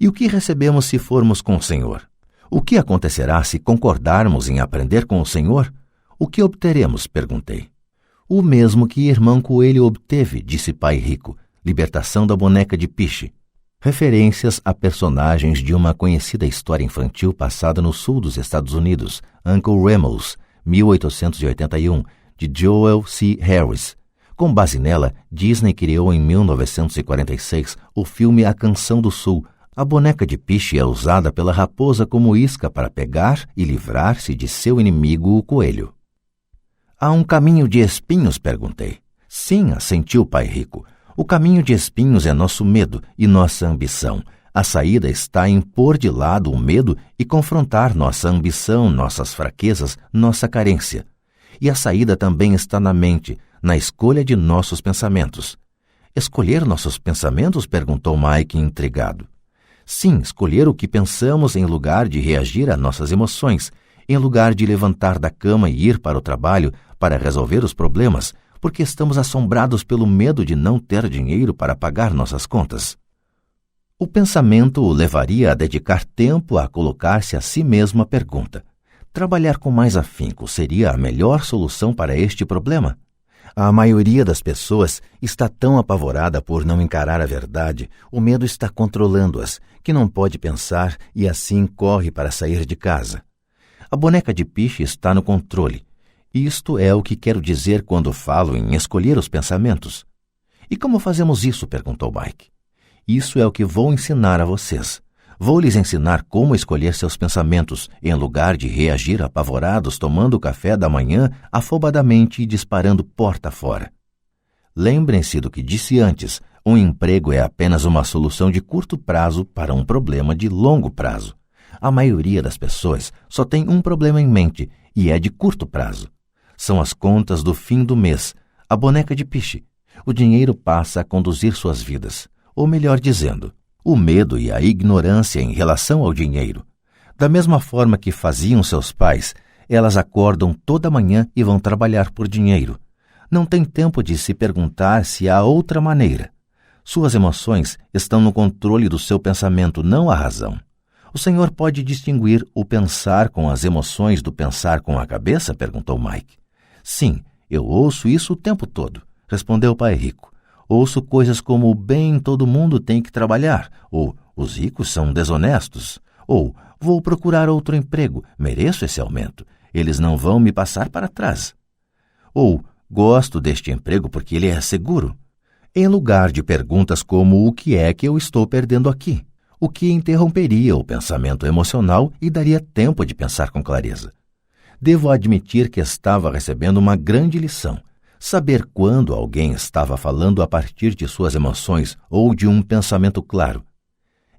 E o que recebemos se formos com o Senhor? O que acontecerá se concordarmos em aprender com o Senhor? O que obteremos? Perguntei. O mesmo que irmão Coelho obteve, disse Pai Rico, libertação da boneca de piche. Referências a personagens de uma conhecida história infantil passada no sul dos Estados Unidos, Uncle Remus, 1881, de Joel C. Harris. Com base nela, Disney criou em 1946 o filme A Canção do Sul. A boneca de piche é usada pela raposa como isca para pegar e livrar-se de seu inimigo, o coelho. Há um caminho de espinhos? Perguntei. Sim, assentiu Pai Rico. O caminho de espinhos é nosso medo e nossa ambição. A saída está em pôr de lado o medo e confrontar nossa ambição, nossas fraquezas, nossa carência. E a saída também está na mente, na escolha de nossos pensamentos. Escolher nossos pensamentos? Perguntou Mike intrigado. Sim, escolher o que pensamos em lugar de reagir a nossas emoções, em lugar de levantar da cama e ir para o trabalho para resolver os problemas, porque estamos assombrados pelo medo de não ter dinheiro para pagar nossas contas. O pensamento o levaria a dedicar tempo a colocar-se a si mesmo a pergunta: trabalhar com mais afinco seria a melhor solução para este problema? A maioria das pessoas está tão apavorada por não encarar a verdade, o medo está controlando-as, que não pode pensar e assim corre para sair de casa. A boneca de piche está no controle. Isto é o que quero dizer quando falo em escolher os pensamentos. E como fazemos isso? Perguntou Mike. Isso é o que vou ensinar a vocês. Vou lhes ensinar como escolher seus pensamentos, em lugar de reagir apavorados tomando o café da manhã afobadamente e disparando porta fora. Lembrem-se do que disse antes, um emprego é apenas uma solução de curto prazo para um problema de longo prazo. A maioria das pessoas só tem um problema em mente e é de curto prazo. São as contas do fim do mês, a boneca de piche. O dinheiro passa a conduzir suas vidas, ou melhor dizendo, o medo e a ignorância em relação ao dinheiro. Da mesma forma que faziam seus pais, elas acordam toda manhã e vão trabalhar por dinheiro. Não tem tempo de se perguntar se há outra maneira. Suas emoções estão no controle do seu pensamento, não a razão. O Senhor pode distinguir o pensar com as emoções do pensar com a cabeça? Perguntou Mike. Sim, eu ouço isso o tempo todo, respondeu Pai Rico. Ouço coisas como, bem, todo mundo tem que trabalhar, ou os ricos são desonestos, ou vou procurar outro emprego, mereço esse aumento, eles não vão me passar para trás. Ou gosto deste emprego porque ele é seguro. Em lugar de perguntas como o que é que eu estou perdendo aqui, o que interromperia o pensamento emocional e daria tempo de pensar com clareza. Devo admitir que estava recebendo uma grande lição. Saber quando alguém estava falando a partir de suas emoções ou de um pensamento claro.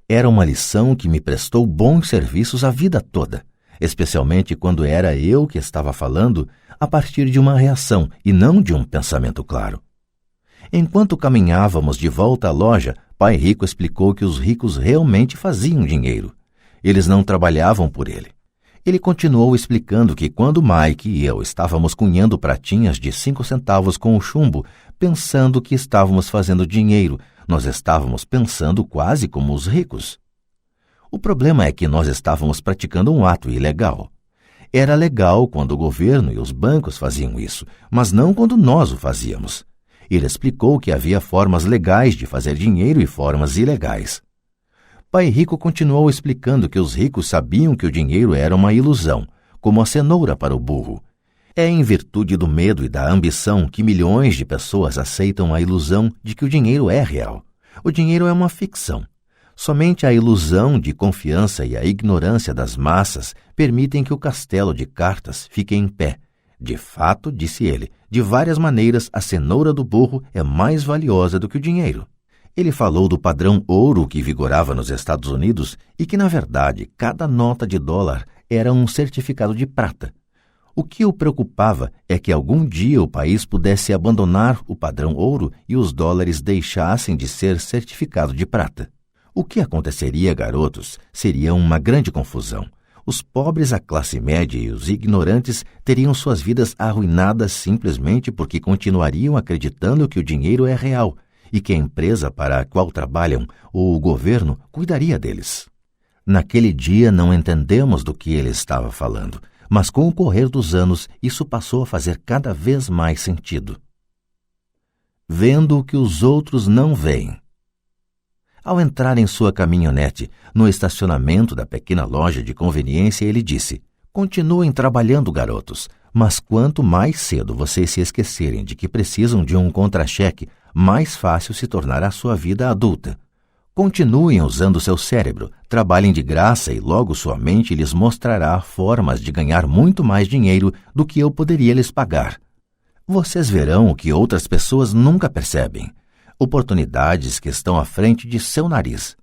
Era uma lição que me prestou bons serviços a vida toda, especialmente quando era eu que estava falando a partir de uma reação e não de um pensamento claro. Enquanto caminhávamos de volta à loja, Pai Rico explicou que os ricos realmente faziam dinheiro. Eles não trabalhavam por ele. Ele continuou explicando que quando Mike e eu estávamos cunhando pratinhas de 5 centavos com o chumbo, pensando que estávamos fazendo dinheiro, nós estávamos pensando quase como os ricos. O problema é que nós estávamos praticando um ato ilegal. Era legal quando o governo e os bancos faziam isso, mas não quando nós o fazíamos. Ele explicou que havia formas legais de fazer dinheiro e formas ilegais. Pai Rico continuou explicando que os ricos sabiam que o dinheiro era uma ilusão, como a cenoura para o burro. É em virtude do medo e da ambição que milhões de pessoas aceitam a ilusão de que o dinheiro é real. O dinheiro é uma ficção. Somente a ilusão de confiança e a ignorância das massas permitem que o castelo de cartas fique em pé. De fato, disse ele, de várias maneiras a cenoura do burro é mais valiosa do que o dinheiro. Ele falou do padrão ouro que vigorava nos Estados Unidos e que, na verdade, cada nota de dólar era um certificado de prata. O que o preocupava é que algum dia o país pudesse abandonar o padrão ouro e os dólares deixassem de ser certificado de prata. O que aconteceria, garotos, seria uma grande confusão. Os pobres, a classe média e os ignorantes teriam suas vidas arruinadas simplesmente porque continuariam acreditando que o dinheiro é real e que a empresa para a qual trabalham ou o governo cuidaria deles. Naquele dia não entendemos do que ele estava falando, mas com o correr dos anos isso passou a fazer cada vez mais sentido. Vendo o que os outros não veem. Ao entrar em sua caminhonete, no estacionamento da pequena loja de conveniência, ele disse: "Continuem trabalhando, garotos, mas quanto mais cedo vocês se esquecerem de que precisam de um contra-cheque, mais fácil se tornará sua vida adulta. Continuem usando seu cérebro, trabalhem de graça e logo sua mente lhes mostrará formas de ganhar muito mais dinheiro do que eu poderia lhes pagar. Vocês verão o que outras pessoas nunca percebem. Oportunidades que estão à frente de seu nariz.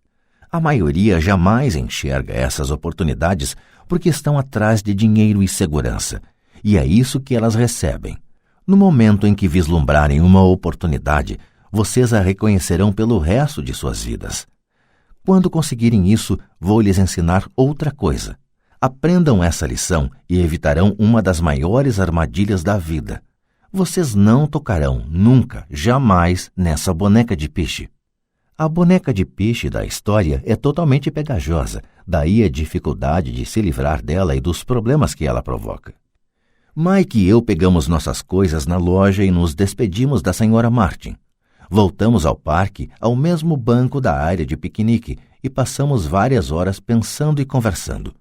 A maioria jamais enxerga essas oportunidades porque estão atrás de dinheiro e segurança, e é isso que elas recebem. No momento em que vislumbrarem uma oportunidade, vocês a reconhecerão pelo resto de suas vidas. Quando conseguirem isso, vou lhes ensinar outra coisa. Aprendam essa lição e evitarão uma das maiores armadilhas da vida. Vocês não tocarão nunca, jamais, nessa boneca de piche. A boneca de piche da história é totalmente pegajosa, daí a dificuldade de se livrar dela e dos problemas que ela provoca. Mike e eu pegamos nossas coisas na loja e nos despedimos da Sra. Martin. Voltamos ao parque, ao mesmo banco da área de piquenique, e passamos várias horas pensando e conversando.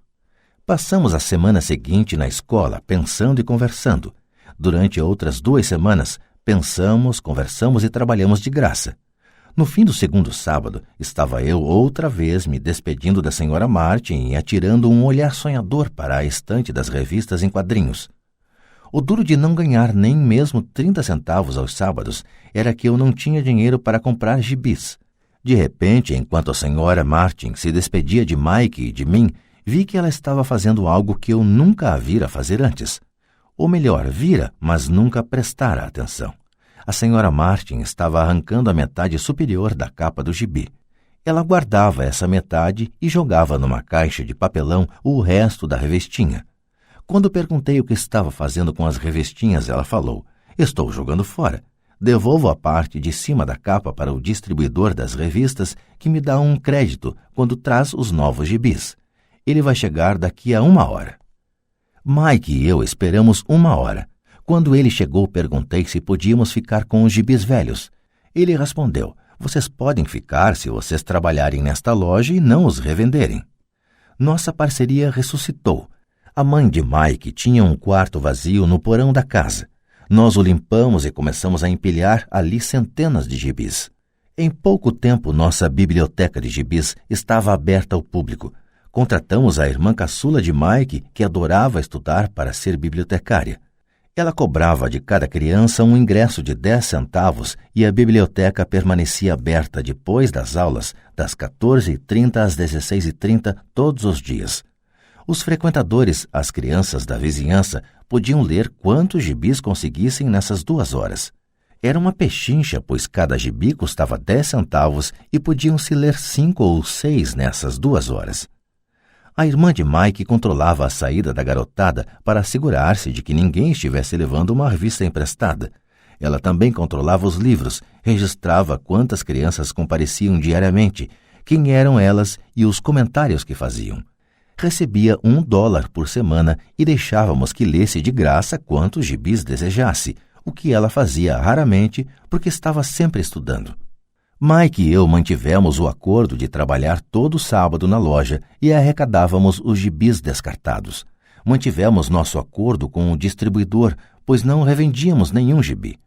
Passamos a semana seguinte na escola, pensando e conversando. Durante outras 2 semanas, pensamos, conversamos e trabalhamos de graça. No fim do segundo sábado, estava eu outra vez me despedindo da Sra. Martin e atirando um olhar sonhador para a estante das revistas em quadrinhos. O duro de não ganhar nem mesmo 30 centavos aos sábados era que eu não tinha dinheiro para comprar gibis. De repente, enquanto a Sra. Martin se despedia de Mike e de mim, vi que ela estava fazendo algo que eu nunca a vira fazer antes. Ou melhor, vira, mas nunca prestara atenção. A Sra. Martin estava arrancando a metade superior da capa do gibi. Ela guardava essa metade e jogava numa caixa de papelão o resto da revistinha. Quando perguntei o que estava fazendo com as revistinhas, ela falou: "Estou jogando fora. Devolvo a parte de cima da capa para o distribuidor das revistas, que me dá um crédito quando traz os novos gibis. Ele vai chegar daqui a 1 hora. Mike e eu esperamos 1 hora. Quando ele chegou, perguntei se podíamos ficar com os gibis velhos. Ele respondeu: "Vocês podem ficar se vocês trabalharem nesta loja e não os revenderem." Nossa parceria ressuscitou. A mãe de Mike tinha um quarto vazio no porão da casa. Nós o limpamos e começamos a empilhar ali centenas de gibis. Em pouco tempo, nossa biblioteca de gibis estava aberta ao público. Contratamos a irmã caçula de Mike, que adorava estudar para ser bibliotecária. Ela cobrava de cada criança um ingresso de 10 centavos e a biblioteca permanecia aberta depois das aulas, das 14h30 às 16h30, todos os dias. Os frequentadores, as crianças da vizinhança, podiam ler quantos gibis conseguissem nessas 2 horas. Era uma pechincha, pois cada gibi custava 10 centavos e podiam-se ler 5 ou 6 nessas 2 horas. A irmã de Mike controlava a saída da garotada para assegurar-se de que ninguém estivesse levando uma revista emprestada. Ela também controlava os livros, registrava quantas crianças compareciam diariamente, quem eram elas e os comentários que faziam. Recebia $1 por semana e deixávamos que lesse de graça quantos gibis desejasse, o que ela fazia raramente porque estava sempre estudando. Mike e eu mantivemos o acordo de trabalhar todo sábado na loja e arrecadávamos os gibis descartados. Mantivemos nosso acordo com o distribuidor, pois não revendíamos nenhum gibi.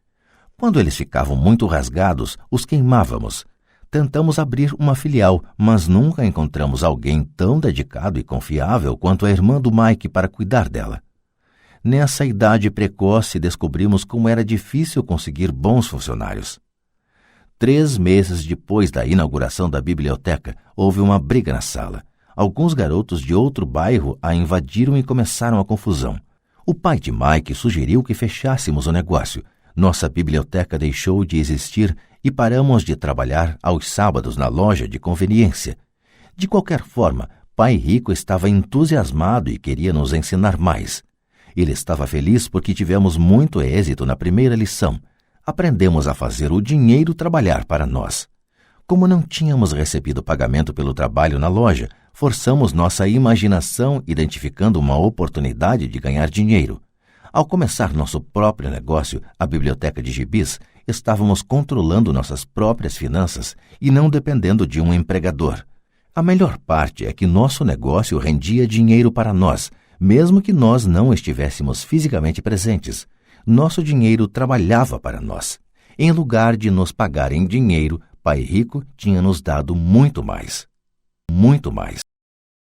Quando eles ficavam muito rasgados, os queimávamos. Tentamos abrir uma filial, mas nunca encontramos alguém tão dedicado e confiável quanto a irmã do Mike para cuidar dela. Nessa idade precoce, descobrimos como era difícil conseguir bons funcionários. 3 meses depois da inauguração da biblioteca, houve uma briga na sala. Alguns garotos de outro bairro a invadiram e começaram a confusão. O pai de Mike sugeriu que fechássemos o negócio. Nossa biblioteca deixou de existir e paramos de trabalhar aos sábados na loja de conveniência. De qualquer forma, Pai Rico estava entusiasmado e queria nos ensinar mais. Ele estava feliz porque tivemos muito êxito na primeira lição. Aprendemos a fazer o dinheiro trabalhar para nós. Como não tínhamos recebido pagamento pelo trabalho na loja, forçamos nossa imaginação identificando uma oportunidade de ganhar dinheiro. Ao começar nosso próprio negócio, a biblioteca de gibis, estávamos controlando nossas próprias finanças e não dependendo de um empregador. A melhor parte é que nosso negócio rendia dinheiro para nós, mesmo que nós não estivéssemos fisicamente presentes. Nosso dinheiro trabalhava para nós. Em lugar de nos pagar em dinheiro, Pai Rico tinha nos dado muito mais. Muito mais.